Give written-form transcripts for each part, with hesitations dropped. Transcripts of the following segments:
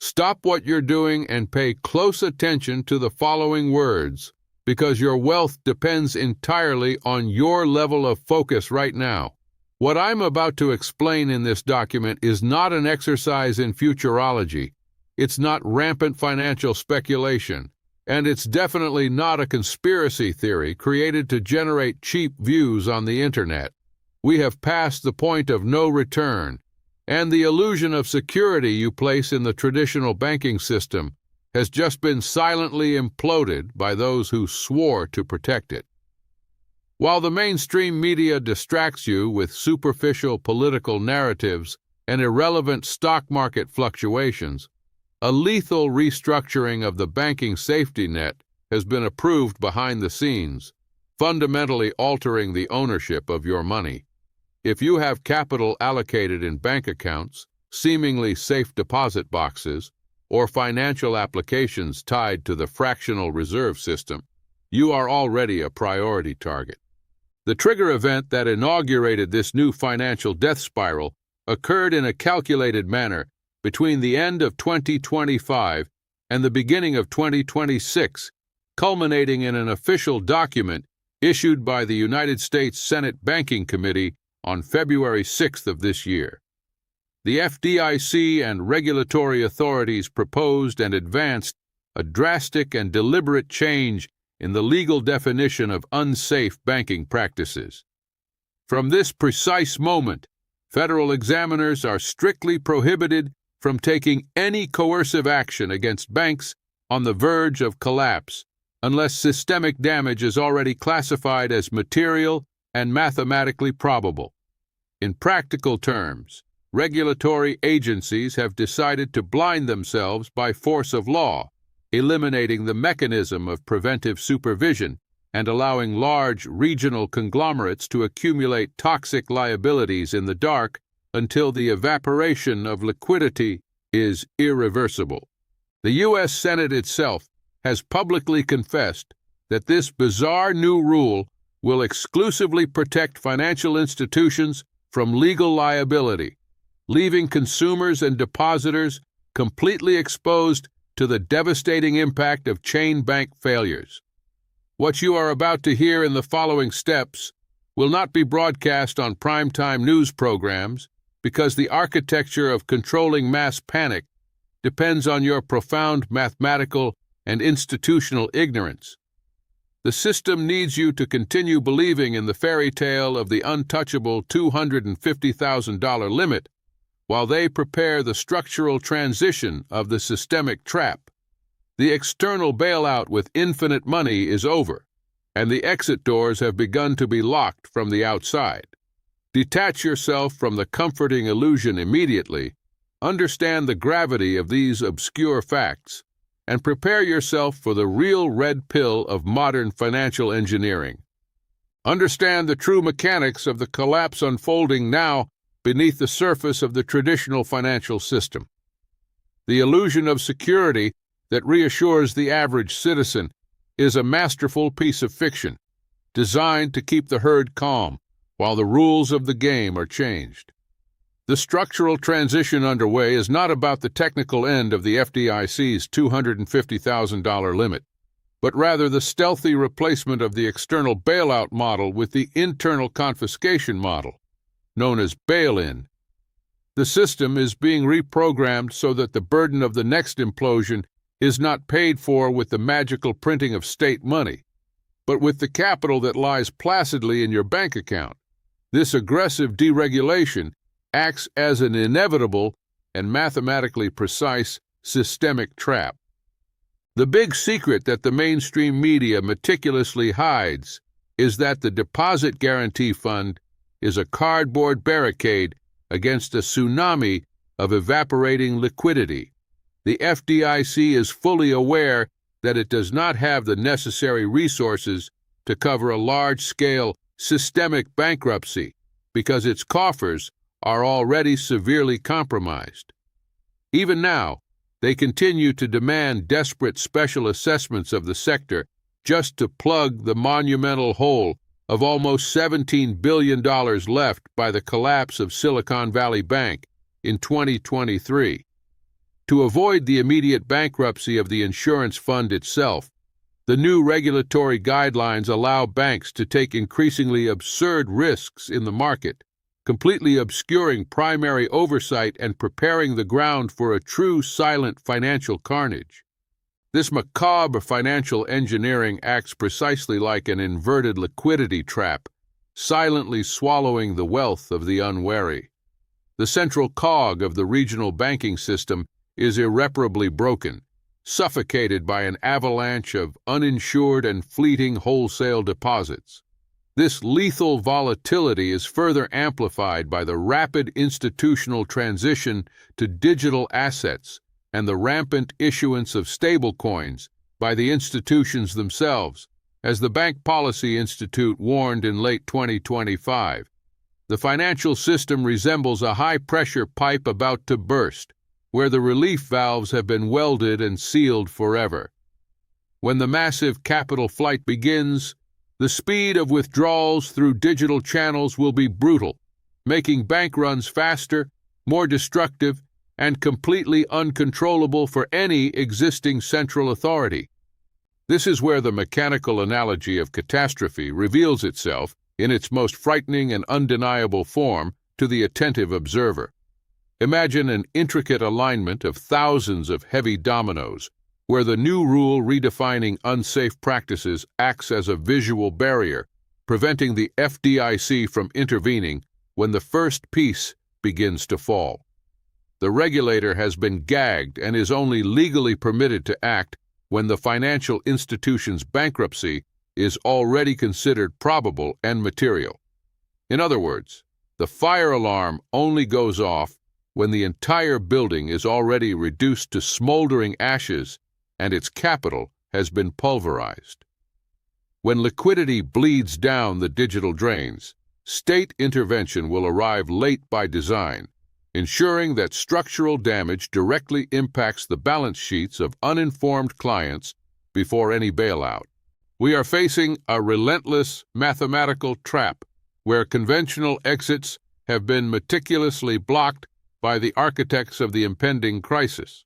Stop what you're doing and pay close attention to the following words, because your wealth depends entirely on your level of focus right now. What I'm about to explain in this document is not an exercise in futurology. It's not rampant financial speculation, and it's definitely not a conspiracy theory created to generate cheap views on the internet. We have passed the point of no return, and the illusion of security you place in the traditional banking system has just been silently imploded by those who swore to protect it. While the mainstream media distracts you with superficial political narratives and irrelevant stock market fluctuations, a lethal restructuring of the banking safety net has been approved behind the scenes, fundamentally altering the ownership of your money. If you have capital allocated in bank accounts, seemingly safe deposit boxes, or financial applications tied to the fractional reserve system, you are already a priority target. The trigger event that inaugurated this new financial death spiral occurred in a calculated manner between the end of 2025 and the beginning of 2026, culminating in an official document issued by the United States Senate Banking Committee on February 6th of this year. The FDIC and regulatory authorities proposed and advanced a drastic and deliberate change in the legal definition of unsafe banking practices. From this precise moment, federal examiners are strictly prohibited from taking any coercive action against banks on the verge of collapse unless systemic damage is already classified as material and mathematically probable. In practical terms, regulatory agencies have decided to blind themselves by force of law, eliminating the mechanism of preventive supervision and allowing large regional conglomerates to accumulate toxic liabilities in the dark until the evaporation of liquidity is irreversible. The U.S. Senate itself has publicly confessed that this bizarre new rule will exclusively protect financial institutions from legal liability, leaving consumers and depositors completely exposed to the devastating impact of chain bank failures. What you are about to hear in the following steps will not be broadcast on primetime news programs because the architecture of controlling mass panic depends on your profound mathematical and institutional ignorance. The system needs you to continue believing in the fairy tale of the untouchable $250,000 limit while they prepare the structural transition of the systemic trap. The external bailout with infinite money is over, and the exit doors have begun to be locked from the outside. Detach yourself from the comforting illusion immediately, understand the gravity of these obscure facts, and prepare yourself for the real red pill of modern financial engineering. Understand the true mechanics of the collapse unfolding now beneath the surface of the traditional financial system. The illusion of security that reassures the average citizen is a masterful piece of fiction, designed to keep the herd calm while the rules of the game are changed. The structural transition underway is not about the technical end of the FDIC's $250,000 limit, but rather the stealthy replacement of the external bailout model with the internal confiscation model, known as bail-in. The system is being reprogrammed so that the burden of the next implosion is not paid for with the magical printing of state money, but with the capital that lies placidly in your bank account. This aggressive deregulation acts as an inevitable and mathematically precise systemic trap. The big secret that the mainstream media meticulously hides is that the Deposit Guarantee Fund is a cardboard barricade against a tsunami of evaporating liquidity. The FDIC is fully aware that it does not have the necessary resources to cover a large-scale systemic bankruptcy because its coffers are already severely compromised. Even now, they continue to demand desperate special assessments of the sector just to plug the monumental hole of almost $17 billion left by the collapse of Silicon Valley Bank in 2023. To avoid the immediate bankruptcy of the insurance fund itself, the new regulatory guidelines allow banks to take increasingly absurd risks in the market, completely obscuring primary oversight and preparing the ground for a true silent financial carnage. This macabre financial engineering acts precisely like an inverted liquidity trap, silently swallowing the wealth of the unwary. The central cog of the regional banking system is irreparably broken, suffocated by an avalanche of uninsured and fleeting wholesale deposits. This lethal volatility is further amplified by the rapid institutional transition to digital assets and the rampant issuance of stablecoins by the institutions themselves. As the Bank Policy Institute warned in late 2025, the financial system resembles a high-pressure pipe about to burst, where the relief valves have been welded and sealed forever. When the massive capital flight begins, the speed of withdrawals through digital channels will be brutal, making bank runs faster, more destructive, and completely uncontrollable for any existing central authority. This is where the mechanical analogy of catastrophe reveals itself in its most frightening and undeniable form to the attentive observer. Imagine an intricate alignment of thousands of heavy dominoes, where the new rule redefining unsafe practices acts as a visual barrier, preventing the FDIC from intervening when the first piece begins to fall. The regulator has been gagged and is only legally permitted to act when the financial institution's bankruptcy is already considered probable and material. In other words, the fire alarm only goes off when the entire building is already reduced to smoldering ashes and its capital has been pulverized. When liquidity bleeds down the digital drains, state intervention will arrive late by design, ensuring that structural damage directly impacts the balance sheets of uninformed clients before any bailout. We are facing a relentless mathematical trap where conventional exits have been meticulously blocked by the architects of the impending crisis.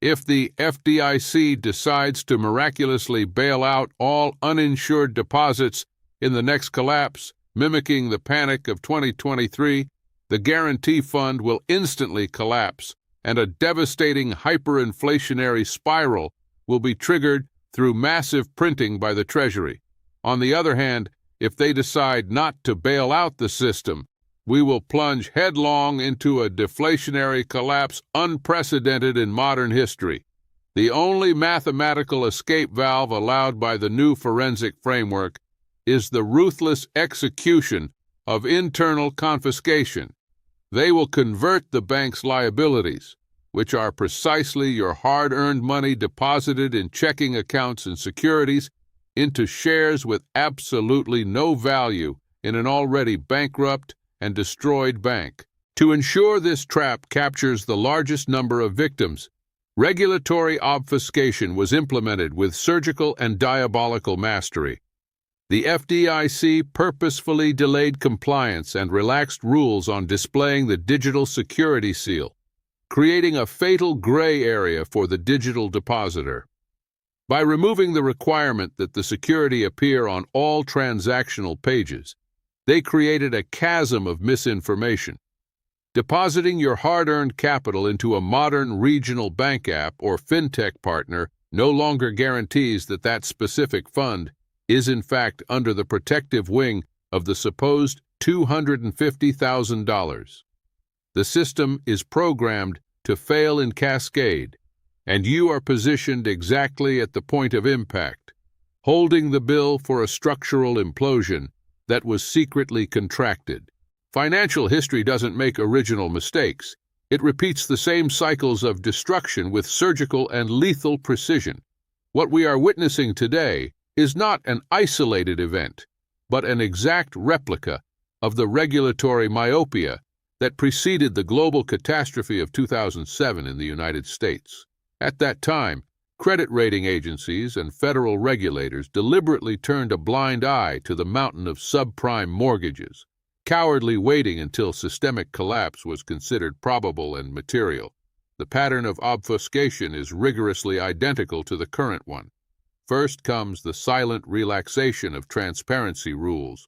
If the FDIC decides to miraculously bail out all uninsured deposits in the next collapse, mimicking the panic of 2023, the guarantee fund will instantly collapse, and a devastating hyperinflationary spiral will be triggered through massive printing by the Treasury. On the other hand, if they decide not to bail out the system, we will plunge headlong into a deflationary collapse unprecedented in modern history. The only mathematical escape valve allowed by the new forensic framework is the ruthless execution of internal confiscation. They will convert the bank's liabilities, which are precisely your hard-earned money deposited in checking accounts and securities, into shares with absolutely no value in an already bankrupt and destroyed bank. To ensure this trap captures the largest number of victims, regulatory obfuscation was implemented with surgical and diabolical mastery. The FDIC purposefully delayed compliance and relaxed rules on displaying the digital security seal, creating a fatal gray area for the digital depositor. By removing the requirement that the security appear on all transactional pages, they created a chasm of misinformation. Depositing your hard-earned capital into a modern regional bank app or fintech partner no longer guarantees that that specific fund is in fact under the protective wing of the supposed $250,000. The system is programmed to fail in cascade, and you are positioned exactly at the point of impact, holding the bill for a structural implosion that was secretly contracted. Financial history doesn't make original mistakes. It repeats the same cycles of destruction with surgical and lethal precision. What we are witnessing today is not an isolated event, but an exact replica of the regulatory myopia that preceded the global catastrophe of 2007 in the United States. At that time, credit rating agencies and federal regulators deliberately turned a blind eye to the mountain of subprime mortgages, cowardly waiting until systemic collapse was considered probable and material. The pattern of obfuscation is rigorously identical to the current one. First comes the silent relaxation of transparency rules,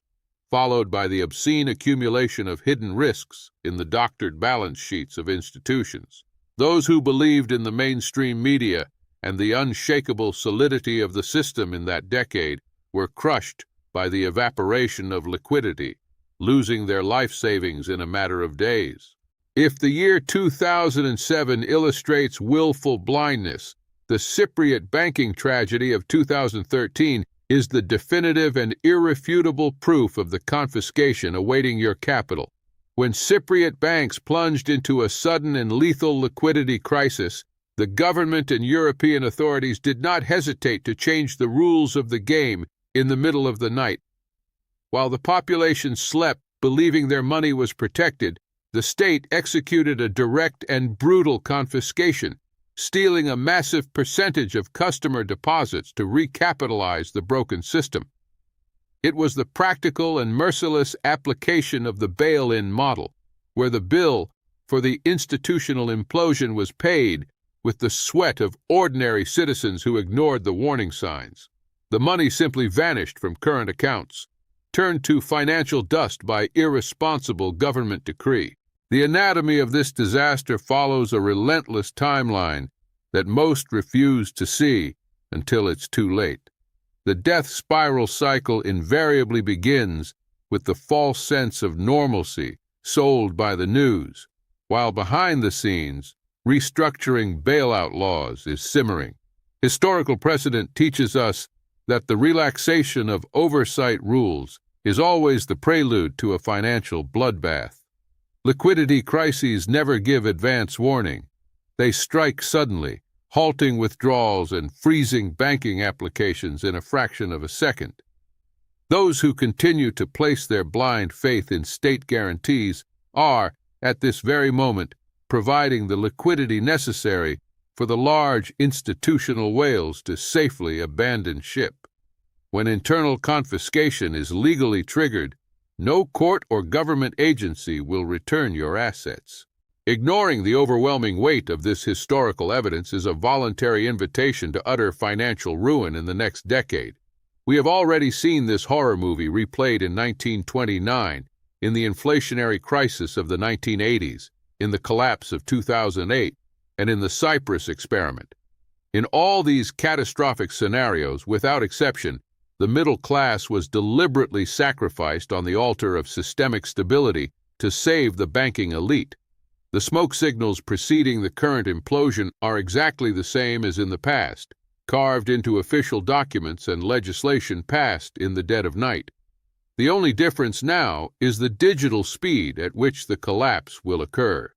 followed by the obscene accumulation of hidden risks in the doctored balance sheets of institutions. Those who believed in the mainstream media and the unshakable solidity of the system in that decade were crushed by the evaporation of liquidity, losing their life savings in a matter of days. If the year 2007 illustrates willful blindness, the Cypriot banking tragedy of 2013 is the definitive and irrefutable proof of the confiscation awaiting your capital. When Cypriot banks plunged into a sudden and lethal liquidity crisis, the government and European authorities did not hesitate to change the rules of the game in the middle of the night. While the population slept, believing their money was protected, the state executed a direct and brutal confiscation, stealing a massive percentage of customer deposits to recapitalize the broken system. It was the practical and merciless application of the bail-in model, where the bill for the institutional implosion was paid with the sweat of ordinary citizens who ignored the warning signs. The money simply vanished from current accounts, turned to financial dust by irresponsible government decree. The anatomy of this disaster follows a relentless timeline that most refuse to see until it's too late. The death spiral cycle invariably begins with the false sense of normalcy sold by the news, while behind the scenes, restructuring bailout laws is simmering. Historical precedent teaches us that the relaxation of oversight rules is always the prelude to a financial bloodbath. Liquidity crises never give advance warning. They strike suddenly, halting withdrawals and freezing banking applications in a fraction of a second. Those who continue to place their blind faith in state guarantees are, at this very moment, providing the liquidity necessary for the large institutional whales to safely abandon ship. When internal confiscation is legally triggered, no court or government agency will return your assets. Ignoring the overwhelming weight of this historical evidence is a voluntary invitation to utter financial ruin in the next decade. We have already seen this horror movie replayed in 1929, in the inflationary crisis of the 1980s, in the collapse of 2008, and in the Cyprus experiment. In all these catastrophic scenarios, without exception, the middle class was deliberately sacrificed on the altar of systemic stability to save the banking elite. The smoke signals preceding the current implosion are exactly the same as in the past, carved into official documents and legislation passed in the dead of night. The only difference now is the digital speed at which the collapse will occur.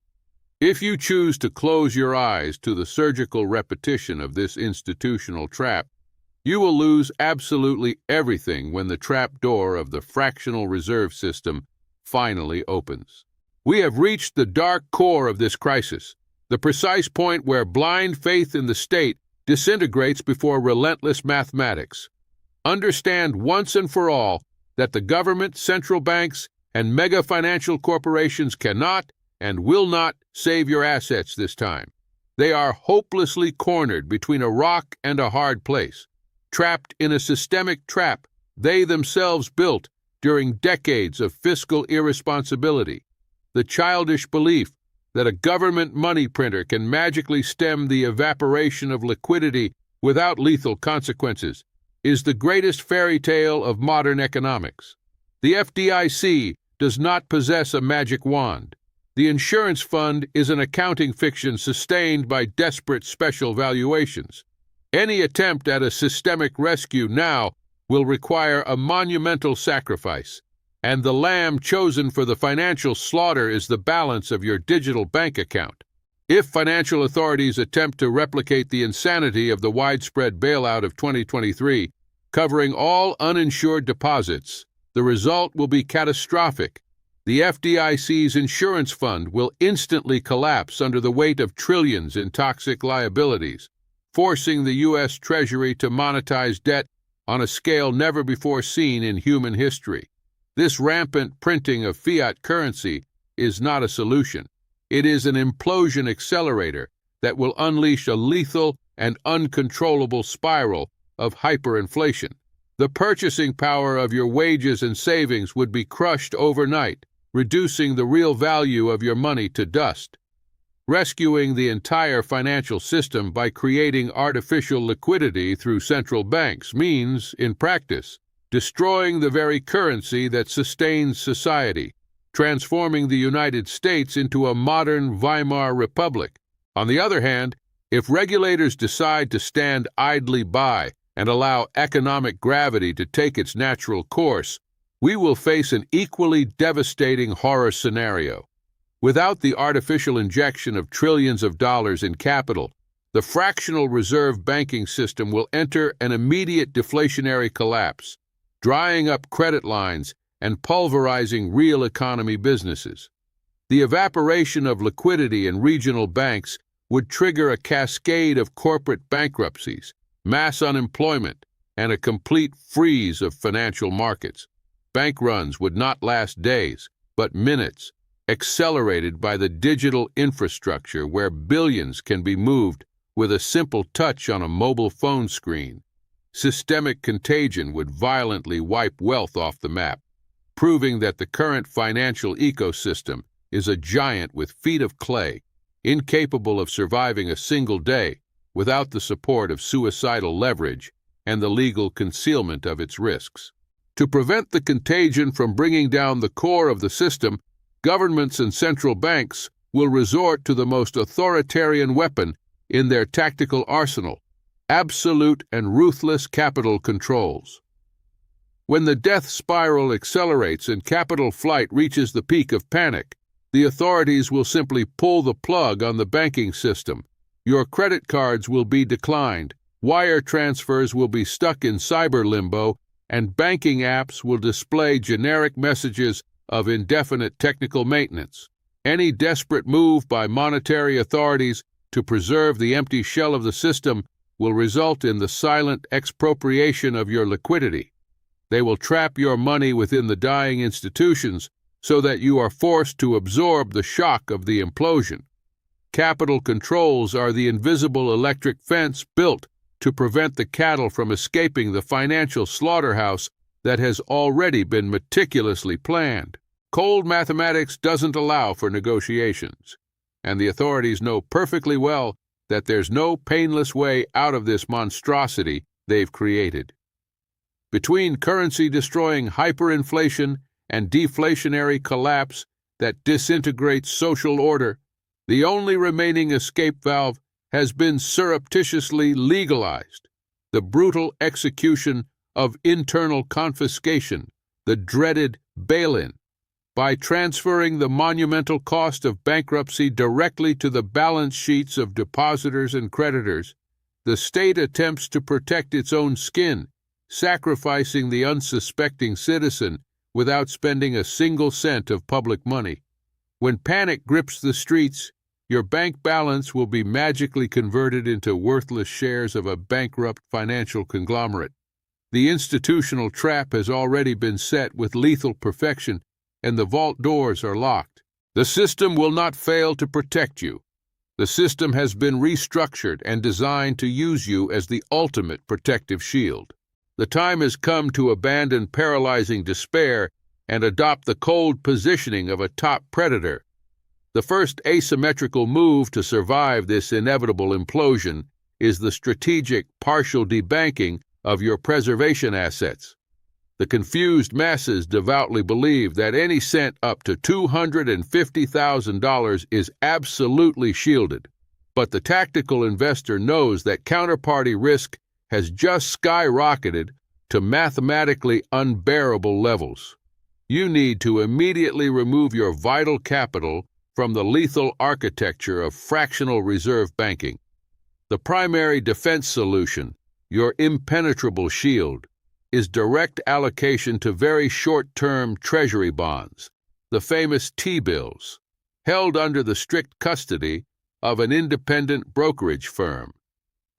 If you choose to close your eyes to the surgical repetition of this institutional trap, you will lose absolutely everything when the trap door of the fractional reserve system finally opens. We have reached the dark core of this crisis, the precise point where blind faith in the state disintegrates before relentless mathematics. Understand once and for all that the government, central banks, and mega financial corporations cannot and will not save your assets this time. They are hopelessly cornered between a rock and a hard place, trapped in a systemic trap they themselves built during decades of fiscal irresponsibility. The childish belief that a government money printer can magically stem the evaporation of liquidity without lethal consequences is the greatest fairy tale of modern economics. The FDIC does not possess a magic wand. The insurance fund is an accounting fiction sustained by desperate special valuations. Any attempt at a systemic rescue now will require a monumental sacrifice, and the lamb chosen for the financial slaughter is the balance of your digital bank account. If financial authorities attempt to replicate the insanity of the widespread bailout of 2023, covering all uninsured deposits, the result will be catastrophic. The FDIC's insurance fund will instantly collapse under the weight of trillions in toxic liabilities, forcing the U.S. Treasury to monetize debt on a scale never before seen in human history. This rampant printing of fiat currency is not a solution. It is an implosion accelerator that will unleash a lethal and uncontrollable spiral of hyperinflation. The purchasing power of your wages and savings would be crushed overnight, reducing the real value of your money to dust. Rescuing the entire financial system by creating artificial liquidity through central banks means, in practice, destroying the very currency that sustains society, transforming the United States into a modern Weimar Republic. On the other hand, if regulators decide to stand idly by and allow economic gravity to take its natural course, we will face an equally devastating horror scenario. Without the artificial injection of trillions of dollars in capital, the fractional reserve banking system will enter an immediate deflationary collapse, drying up credit lines and pulverizing real economy businesses. The evaporation of liquidity in regional banks would trigger a cascade of corporate bankruptcies, mass unemployment, and a complete freeze of financial markets. Bank runs would not last days, but minutes, accelerated by the digital infrastructure where billions can be moved with a simple touch on a mobile phone screen. Systemic contagion would violently wipe wealth off the map, proving that the current financial ecosystem is a giant with feet of clay, incapable of surviving a single day without the support of suicidal leverage and the legal concealment of its risks. To prevent the contagion from bringing down the core of the system, governments and central banks will resort to the most authoritarian weapon in their tactical arsenal: absolute and ruthless capital controls. When the death spiral accelerates and capital flight reaches the peak of panic, the authorities will simply pull the plug on the banking system. Your credit cards will be declined, wire transfers will be stuck in cyber limbo, and banking apps will display generic messages of indefinite technical maintenance. Any desperate move by monetary authorities to preserve the empty shell of the system will result in the silent expropriation of your liquidity. They will trap your money within the dying institutions so that you are forced to absorb the shock of the implosion. Capital controls are the invisible electric fence built to prevent the cattle from escaping the financial slaughterhouse that has already been meticulously planned. Cold mathematics doesn't allow for negotiations, and the authorities know perfectly well that there's no painless way out of this monstrosity they've created. Between currency-destroying hyperinflation and deflationary collapse that disintegrates social order, the only remaining escape valve has been surreptitiously legalized: the brutal execution of internal confiscation, the dreaded bail-in. By transferring the monumental cost of bankruptcy directly to the balance sheets of depositors and creditors, the state attempts to protect its own skin, sacrificing the unsuspecting citizen without spending a single cent of public money. When panic grips the streets, your bank balance will be magically converted into worthless shares of a bankrupt financial conglomerate. The institutional trap has already been set with lethal perfection, and the vault doors are locked. The system will not fail to protect you. The system has been restructured and designed to use you as the ultimate protective shield. The time has come to abandon paralyzing despair and adopt the cold positioning of a top predator. The first asymmetrical move to survive this inevitable implosion is the strategic partial debanking of your preservation assets. The confused masses devoutly believe that any cent up to $250,000 is absolutely shielded, but the tactical investor knows that counterparty risk has just skyrocketed to mathematically unbearable levels. You need to immediately remove your vital capital from the lethal architecture of fractional reserve banking. The primary defense solution, your impenetrable shield, is direct allocation to very short-term treasury bonds, the famous T-bills, held under the strict custody of an independent brokerage firm.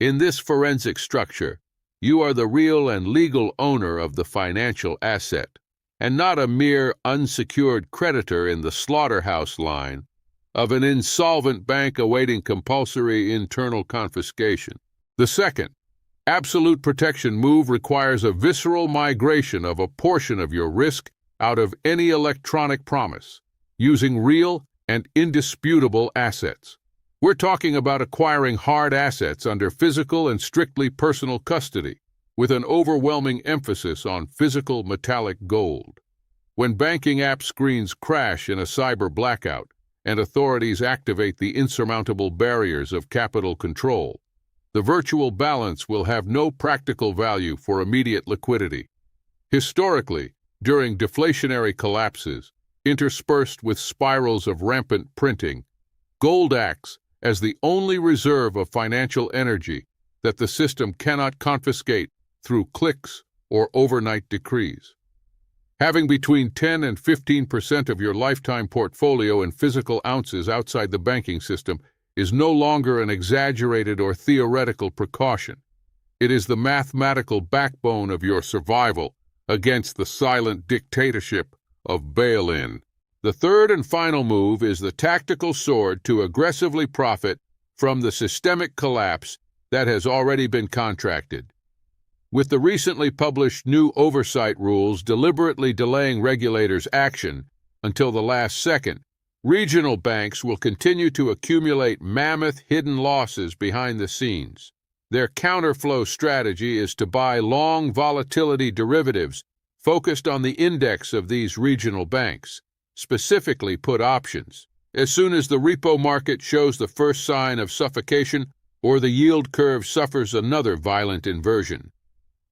In this forensic structure, you are the real and legal owner of the financial asset, and not a mere unsecured creditor in the slaughterhouse line. of an insolvent bank awaiting compulsory internal confiscation. The second, absolute protection move requires a visceral migration of a portion of your risk out of any electronic promise, using real and indisputable assets. We're talking about acquiring hard assets under physical and strictly personal custody, with an overwhelming emphasis on physical metallic gold. When banking app screens crash in a cyber blackout and authorities activate the insurmountable barriers of capital control, the virtual balance will have no practical value for immediate liquidity. Historically, during deflationary collapses, interspersed with spirals of rampant printing, gold acts as the only reserve of financial energy that the system cannot confiscate through clicks or overnight decrees. Having between 10 and 15% of your lifetime portfolio in physical ounces outside the banking system is no longer an exaggerated or theoretical precaution. It is the mathematical backbone of your survival against the silent dictatorship of bail-in. The third and final move is the tactical sword to aggressively profit from the systemic collapse that has already been contracted. With the recently published new oversight rules deliberately delaying regulators' action until the last second, regional banks will continue to accumulate mammoth hidden losses behind the scenes. Their counterflow strategy is to buy long volatility derivatives focused on the index of these regional banks, specifically put options. As soon as the repo market shows the first sign of suffocation or the yield curve suffers another violent inversion.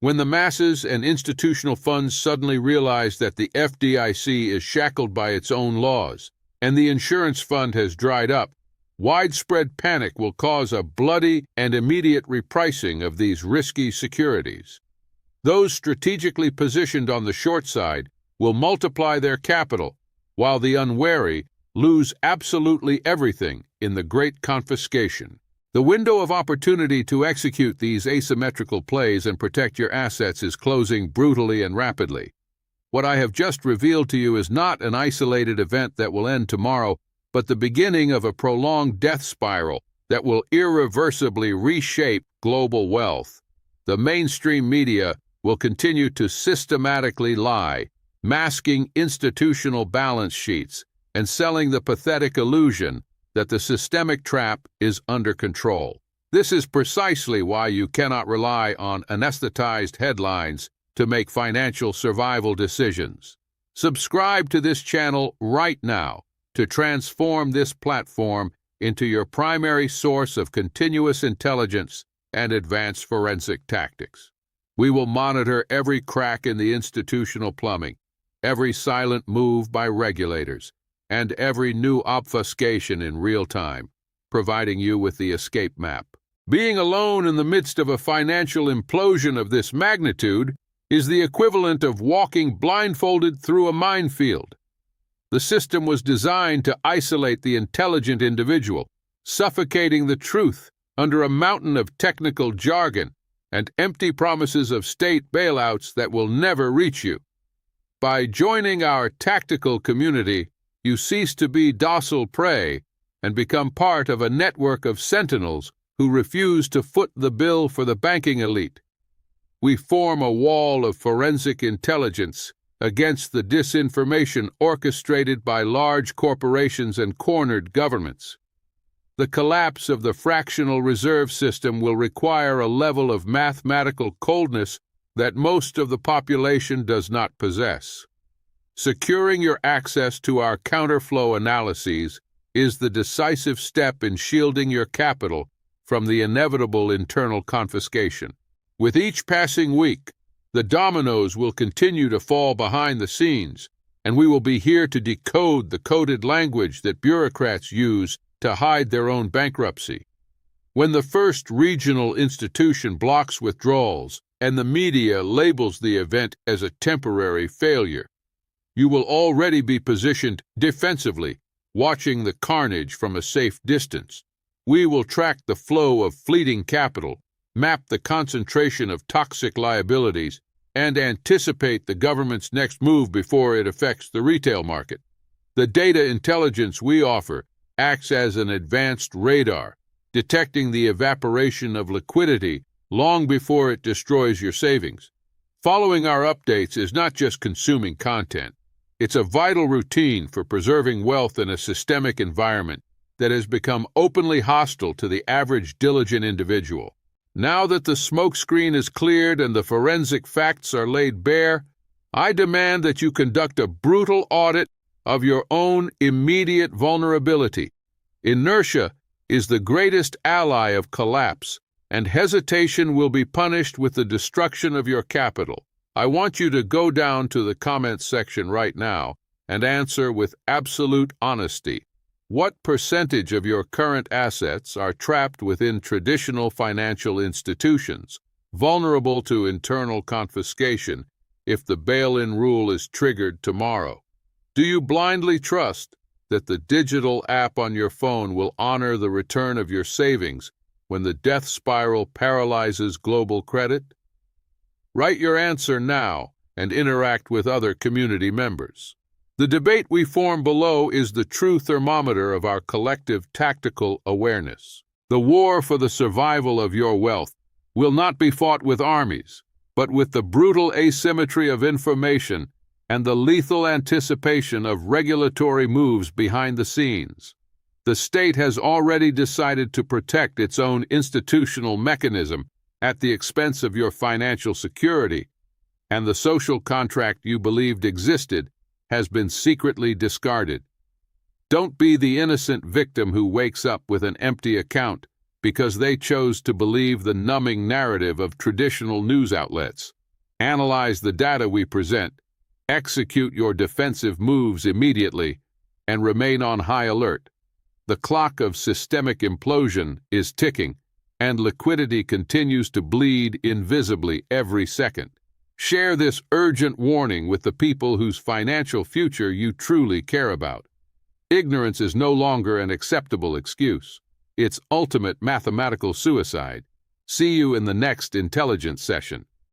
When the masses and institutional funds suddenly realize that the FDIC is shackled by its own laws, and the insurance fund has dried up, widespread panic will cause a bloody and immediate repricing of these risky securities. Those strategically positioned on the short side will multiply their capital, while the unwary lose absolutely everything in the great confiscation. The window of opportunity to execute these asymmetrical plays and protect your assets is closing brutally and rapidly. What I have just revealed to you is not an isolated event that will end tomorrow, but the beginning of a prolonged death spiral that will irreversibly reshape global wealth. The mainstream media will continue to systematically lie, masking institutional balance sheets and selling the pathetic illusion that the systemic trap is under control. This is precisely why you cannot rely on anesthetized headlines to make financial survival decisions. Subscribe to this channel right now to transform this platform into your primary source of continuous intelligence and advanced forensic tactics. We will monitor every crack in the institutional plumbing, every silent move by regulators, and every new obfuscation in real time, providing you with the escape map. Being alone in the midst of a financial implosion of this magnitude is the equivalent of walking blindfolded through a minefield. The system was designed to isolate the intelligent individual, suffocating the truth under a mountain of technical jargon and empty promises of state bailouts that will never reach you. By joining our tactical community, you cease to be docile prey and become part of a network of sentinels who refuse to foot the bill for the banking elite. We form a wall of forensic intelligence against the disinformation orchestrated by large corporations and cornered governments. The collapse of the fractional reserve system will require a level of mathematical coldness that most of the population does not possess. Securing your access to our counterflow analyses is the decisive step in shielding your capital from the inevitable internal confiscation. With each passing week, the dominoes will continue to fall behind the scenes, and we will be here to decode the coded language that bureaucrats use to hide their own bankruptcy. When the first regional institution blocks withdrawals and the media labels the event as a temporary failure, you will already be positioned defensively, watching the carnage from a safe distance. We will track the flow of fleeting capital, map the concentration of toxic liabilities, and anticipate the government's next move before it affects the retail market. The data intelligence we offer acts as an advanced radar, detecting the evaporation of liquidity long before it destroys your savings. Following our updates is not just consuming content. It's a vital routine for preserving wealth in a systemic environment that has become openly hostile to the average diligent individual. Now that the smokescreen is cleared and the forensic facts are laid bare, I demand that you conduct a brutal audit of your own immediate vulnerability. Inertia is the greatest ally of collapse, and hesitation will be punished with the destruction of your capital. I want you to go down to the comments section right now and answer with absolute honesty. What percentage of your current assets are trapped within traditional financial institutions, vulnerable to internal confiscation if the bail-in rule is triggered tomorrow? Do you blindly trust that the digital app on your phone will honor the return of your savings when the death spiral paralyzes global credit? Write your answer now and interact with other community members. The debate we form below is the true thermometer of our collective tactical awareness. The war for the survival of your wealth will not be fought with armies, but with the brutal asymmetry of information and the lethal anticipation of regulatory moves behind the scenes. The state has already decided to protect its own institutional mechanism at the expense of your financial security, and the social contract you believed existed has been secretly discarded. Don't be the innocent victim who wakes up with an empty account because they chose to believe the numbing narrative of traditional news outlets. Analyze the data we present, execute your defensive moves immediately, and remain on high alert. The clock of systemic implosion is ticking, and liquidity continues to bleed invisibly every second. Share this urgent warning with the people whose financial future you truly care about. Ignorance is no longer an acceptable excuse. It's ultimate mathematical suicide. See you in the next intelligence session.